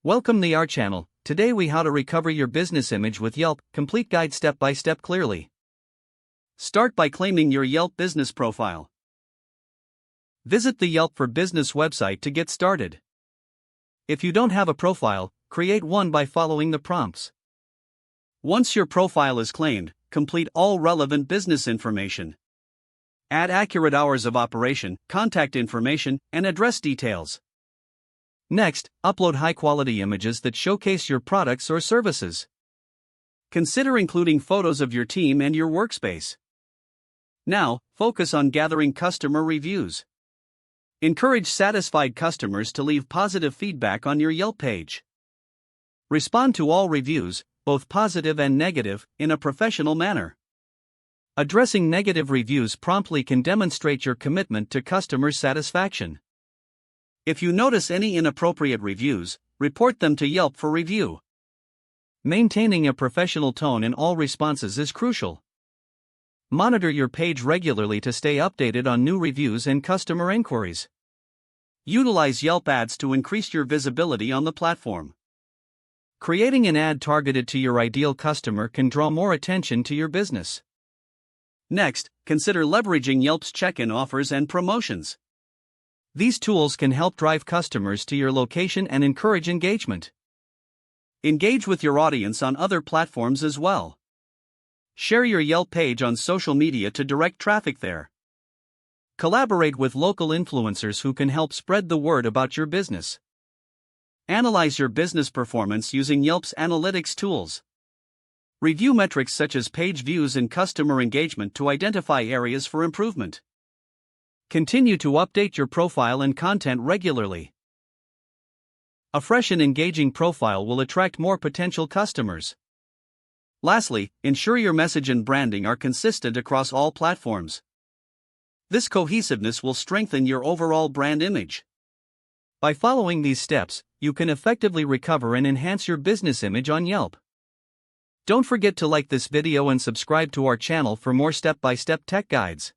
Welcome to our channel. Today we how to recover your business image with Yelp, complete guide step by step clearly. Start by claiming your Yelp business profile. Visit the Yelp for Business website to get started. If you don't have a profile, create one by following the prompts. Once your profile is claimed, complete all relevant business information. Add accurate hours of operation, contact information, and address details. Next, upload high-quality images that showcase your products or services. Consider including photos of your team and your workspace. Now, focus on gathering customer reviews. Encourage satisfied customers to leave positive feedback on your Yelp page. Respond to all reviews, both positive and negative, in a professional manner. Addressing negative reviews promptly can demonstrate your commitment to customer satisfaction. If you notice any inappropriate reviews, report them to Yelp for review. Maintaining a professional tone in all responses is crucial. Monitor your page regularly to stay updated on new reviews and customer inquiries. Utilize Yelp ads to increase your visibility on the platform. Creating an ad targeted to your ideal customer can draw more attention to your business. Next, consider leveraging Yelp's check-in offers and promotions. These tools can help drive customers to your location and encourage engagement. Engage with your audience on other platforms as well. Share your Yelp page on social media to direct traffic there. Collaborate with local influencers who can help spread the word about your business. Analyze your business performance using Yelp's analytics tools. Review metrics such as page views and customer engagement to identify areas for improvement. Continue to update your profile and content regularly. A fresh and engaging profile will attract more potential customers. Lastly, ensure your message and branding are consistent across all platforms. This cohesiveness will strengthen your overall brand image. By following these steps, you can effectively recover and enhance your business image on Yelp. Don't forget to like this video and subscribe to our channel for more step-by-step tech guides.